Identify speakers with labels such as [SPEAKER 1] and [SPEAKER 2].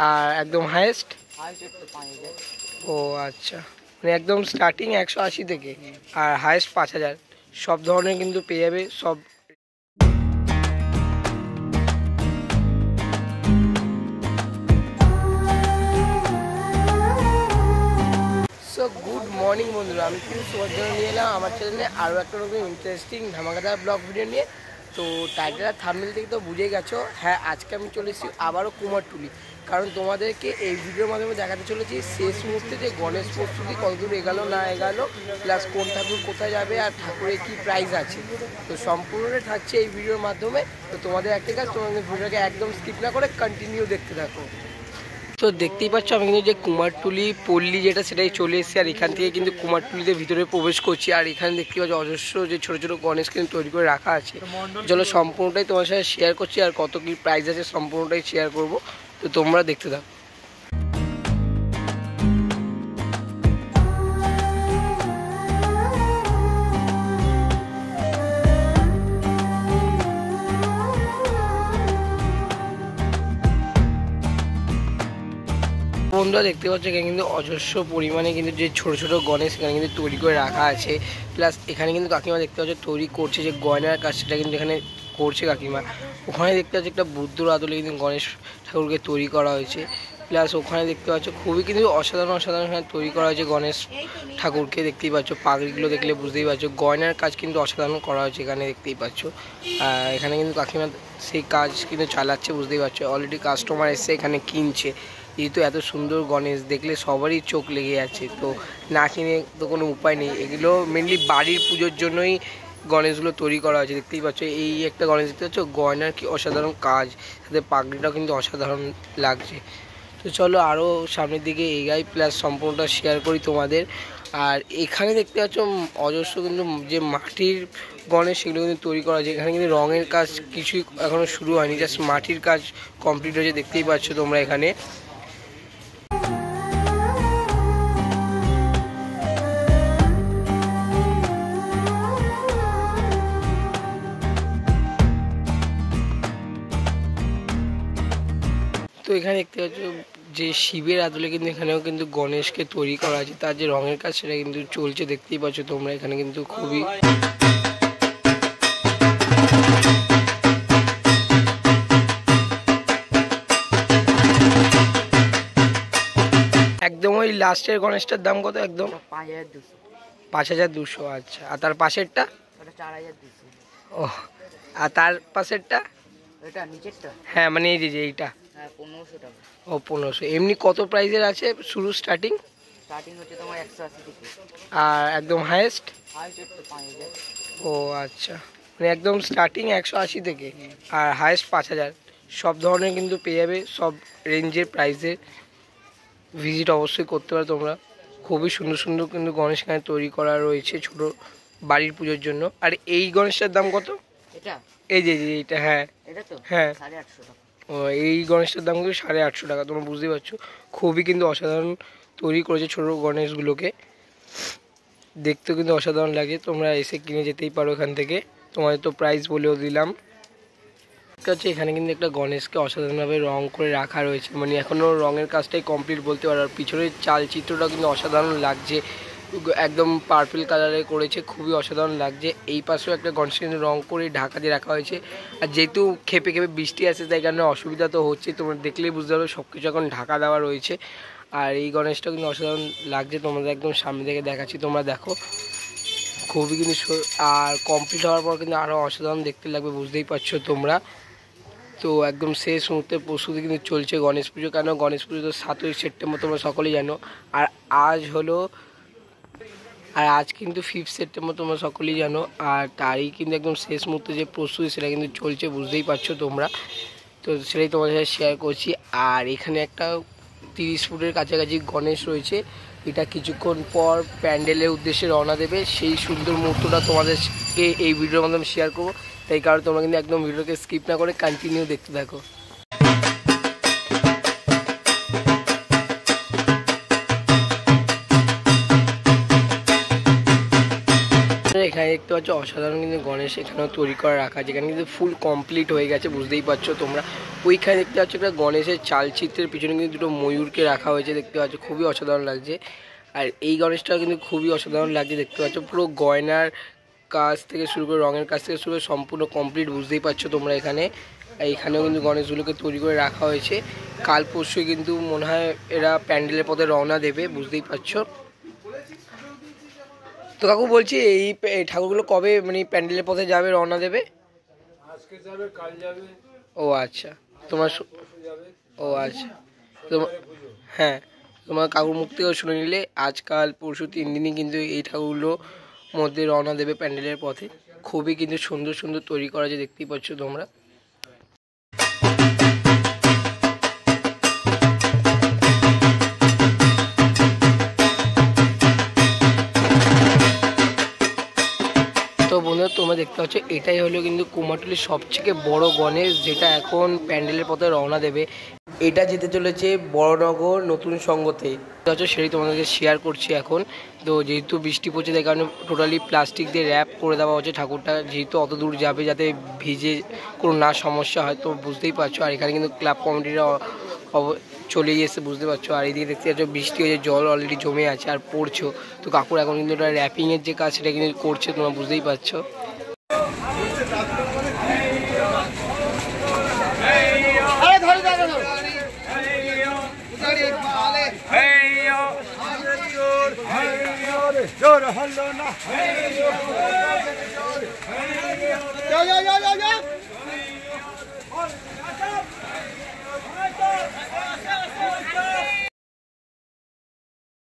[SPEAKER 1] আর একদম হাইয়েস্ট ও আচ্ছা, মানে একদম স্টার্টিং 180 থেকে আর হাইয়েস্ট 5000, সব ধরনের কিন্তু পেয়ে যাবে সব। সো গুড মর্নিং বন্ধুরা, আমি কিন্তু সবার জন্য নিয়ে এলাম আমার চ্যানেলে আরও একটা নতুন ইন্টারেস্টিং ধামাকাদার ব্লগ ভিডিও নিয়ে। তো টাইটেল আর থাম্বনেল থেকে তো বুঝেই গেছো, হ্যাঁ আজকে আমি চলে এসেছি আবারও কুমারটুলি, কারণ তোমাদেরকে এই ভিডিওর মাধ্যমে দেখাতে চলেছি শেষ মুহূর্তে যে গণেশ প্রস্তুতি কতদূর এগালো না এগালো, প্লাস কোন ঠাকুর কোথায় যাবে আর ঠাকুরের কী প্রাইস আছে, তো সম্পূর্ণটাই থাকছে এই ভিডিওর মাধ্যমে। তো তোমাদের একটা কাজ, তোমাদের ভিডিওটাকে একদম স্কিপ না করে কন্টিনিউ দেখতে থাকো। তো দেখতেই পাচ্ছ আমি কিন্তু যে কুমারটুলি পল্লী যেটা সেটাই চলে এসেছি, আর এখান থেকে কিন্তু কুমারটুলিতে ভিতরে প্রবেশ করছি। আর এখানে দেখতে পাচ্ছ অজস্র যে ছোটো ছোটো গণেশ কিন্তু তৈরি করে রাখা আছে, চলো সম্পূর্ণটাই তোমার সাথে শেয়ার করছি, আর কত কী প্রাইস আছে সম্পূর্ণটাই শেয়ার করব, তো তোমরা দেখতে থাকো। বন্ধুরা দেখতে পাচ্ছ এখানে কিন্তু অজস্র পরিমাণে কিন্তু যে ছোটো ছোটো গণেশ এখানে কিন্তু তৈরি করে রাখা আছে, প্লাস এখানে কিন্তু কাকিমা দেখতে পাচ্ছ তৈরি করছে যে গয়নার কাজ, সেটা কিন্তু এখানে করছে কাকিমা। ওখানে দেখতে পাচ্ছ একটা বুদ্ধর আদলে কিন্তু গণেশ ঠাকুরকে তৈরি করা হয়েছে, প্লাস ওখানে দেখতে পাচ্ছ খুবই কিন্তু অসাধারণ অসাধারণ এখানে তৈরি করা হয়েছে গণেশ ঠাকুরকে। দেখতেই পাচ্ছ পাগড়িগুলো দেখলে বুঝতেই পারছো, গয়নার কাজ কিন্তু অসাধারণ করা হয়েছে এখানে দেখতেই পাচ্ছ। এখানে কিন্তু কাকিমা সেই কাজ কিন্তু চালাচ্ছে, বুঝতেই পারছো অলরেডি কাস্টমার এসে এখানে কিনছে, যেহেতু এত সুন্দর গণেশ দেখলে সবারই চোখ লেগে যাচ্ছে, তো না কিনে তো কোনো উপায় নেই। এগুলো মেনলি বাড়ির পুজোর জন্যই গণেশগুলো তৈরি করা হয়েছে। দেখতেই পাচ্ছ এই একটা গণেশ দেখতে পাচ্ছ, গয়নার কি অসাধারণ কাজ, সাথে পাগড়িটাও কিন্তু অসাধারণ লাগছে। তো চলো আরও সামনের দিকে এগাই, প্লাস সম্পূর্ণটা শেয়ার করি তোমাদের। আর এখানে দেখতে পাচ্ছ অজস্র কিন্তু যে মাটির গণেশ সেগুলো কিন্তু তৈরি করা হয়েছে, এখানে কিন্তু রঙের কাজ কিছুই এখনও শুরু হয়নি, জাস্ট মাটির কাজ কমপ্লিট হয়েছে, দেখতেই পাচ্ছ তোমরা এখানে। তো এখানে দেখতে পাচ্ছ যে শিবের আদলে কিন্তু এখানেও কিন্তু গণেশকে তৈরি করা আছে, তার যে রঙের কাজ সেটা কিন্তু চলছে, দেখতেই পাচ্ছ তোমরা এখানে কিন্তু খুবই একদম। ওই লাস্টের গণেশটার দাম কত? একদম 5200। আচ্ছা, আর তার পাশেরটা? ও, আর তার পাশেরটা? হ্যাঁ মানে এই যে এইটা 1500 টাকা। ও 1500। এমনি কত প্রাইসের আছে শুরু? স্টার্টিং হচ্ছে তোমার 180 থেকে, আর একদম হাইয়েস্ট 5000। ও আচ্ছা, মানে একদম স্টার্টিং 180 থেকে আর হাইয়েস্ট 5000, সব ধরনের কিন্তু পেয়ে যাবে, সব রেঞ্জের প্রাইসে। ভিজিট অবশ্যই করতে পারো তোমরা, খুবই সুন্দর সুন্দর কিন্তু গণেশ এখানে তৈরি করা রয়েছে ছোট বাড়ির পুজোর জন্য। আর এই গণেশটার দাম কত? এটা এই যে এইটা, হ্যাঁ এটা তো, হ্যাঁ 850 টাকা। ও এই গণেশটার দাম কিন্তু 850 টাকা, তোমরা বুঝতেই পারছো খুবই কিন্তু অসাধারণ তৈরি করেছে ছোটো গণেশগুলোকে, দেখতেও কিন্তু অসাধারণ লাগে। তোমরা এসে কিনে যেতেই পারো এখান থেকে, তোমাদের তো প্রাইস বলেও দিলাম। হচ্ছে এখানে কিন্তু একটা গণেশকে অসাধারণভাবে রং করে রাখা রয়েছে, মানে এখনও রঙের কাজটাই কমপ্লিট বলতে পারো। আর পিছনের চালচিত্রটাও কিন্তু অসাধারণ লাগছে, একদম পার্পল কালারে করেছে, খুবই অসাধারণ লাগছে। এই পাশেও একটা গণেশ কিন্তু রং করে ঢাকা দিয়ে রাখা হয়েছে, আর যেহেতু খেপে খেপে বৃষ্টি আসে তাই কারণে অসুবিধা তো হচ্ছে, তোমরা দেখলেই বুঝতে পারো সব কিছু এখন ঢাকা দেওয়া রয়েছে। আর এই গণেশটাও কিন্তু অসাধারণ লাগছে, তোমাদের একদম সামনে থেকে দেখাচ্ছি, তোমরা দেখো খুবই কিন্তু। আর কমপ্লিট হওয়ার পর কিন্তু আরও অসাধারণ দেখতে লাগবে, বুঝতেই পারছো তোমরা। তো একদম শেষ মুহূর্তে প্রস্তুতি কিন্তু চলছে গণেশ পুজো, কেন গণেশ পুজো তো 7ই সেপ্টেম্বর তোমরা সকলেই জানো, আর আজ কিন্তু 5 সেপ্টেম্বর তোমরা সকলেই জানো। আর তারই কিন্তু একদম শেষ মুহূর্তে যে প্রস্তুতি সেটা কিন্তু চলছে, বুঝতেই পারছো তোমরা, তো সেটাই তোমাদের সাথে শেয়ার করছি। আর এখানে একটা 30 ফুটের কাছাকাছি গণেশ রয়েছে, এটা কিছুক্ষণ পর প্যান্ডেলের উদ্দেশ্যে রওনা দেবে, সেই সুন্দর মুহূর্তটা তোমাদেরকে এই ভিডিওর মাধ্যমে শেয়ার করবো। তাই কারণ তোমরা কিন্তু একদম ভিডিওকে স্কিপ না করে কন্টিনিউ দেখতে থাকো। এখানে দেখতে পাচ্ছ অসাধারণ কিন্তু গণেশ এখানেও তৈরি করা রাখা, যেখানে কিন্তু ফুল কমপ্লিট হয়ে গেছে, বুঝতেই পারছো তোমরা। ওইখানে দেখতে পাচ্ছ একটা গণেশের চালচিত্রের পিছনে কিন্তু দুটো ময়ূরকে রাখা হয়েছে, দেখতে পাচ্ছ খুবই অসাধারণ লাগছে। আর এই গণেশটাও কিন্তু খুবই অসাধারণ লাগছে, দেখতে পাচ্ছ পুরো গয়নার কাজ থেকে শুরু করে রঙের কাজ থেকে শুরু করে সম্পূর্ণ কমপ্লিট, বুঝতেই পারছো তোমরা। এইখানেও কিন্তু গণেশগুলোকে তৈরি করে রাখা হয়েছে। কাল পরশুই কিন্তু মনে হয় এরা প্যান্ডেলের পথে রওনা দেবে, বুঝতেই পারছো। তো কাকু বলছি এই ঠাকুরগুলো কবে মানে প্যান্ডেলের পথে যাবে, রওনা দেবে?
[SPEAKER 2] আজকে যাবে, কাল যাবে।
[SPEAKER 1] ও আচ্ছা, তোমার ও আচ্ছা তোমার, হ্যাঁ তোমার কাকুর মুখ থেকেও শুনে নিলে আজকাল পরশু 3 দিনই কিন্তু এই ঠাকুরগুলো মধ্যে রওনা দেবে প্যান্ডেলের পথে। খুবই কিন্তু সুন্দর সুন্দর তৈরি করা আছে, দেখতেই পাচ্ছ তোমরা। তো বন্ধুরা তোমরা দেখতে পাচ্ছ এটাই হলো কিন্তু কুমারটুলির সবথেকে বড় গণেশ, যেটা এখন প্যান্ডেলের পথে রওনা দেবে। এটা যেতে চলেছে বড়নগর নতুন সঙ্গতে, সেটাই তোমাদেরকে শেয়ার করছি এখন। তো যেহেতু বৃষ্টি পড়ছে তাই কারণে টোটালি প্লাস্টিক দিয়ে র্যাপ করে দেওয়া হচ্ছে ঠাকুরটা, যেহেতু অত দূর যাবে যাতে ভিজে কোনো না সমস্যা হয়, তো বুঝতেই পারছো। আর এখানে কিন্তু ক্লাব কমিটিরা চলেই এসে, বুঝতে পারছো। আর এইদিকে দেখতে পাচ্ছ বৃষ্টি হয়েছে, জল অলরেডি জমে আছে আর পড়ছো। তো কাকুর এখন কিন্তু ওটা র্যাপিংয়ের যে কাজ সেটা কিন্তু করছে, তোমরা বুঝতেই পারছো।
[SPEAKER 2] জোর হলো না,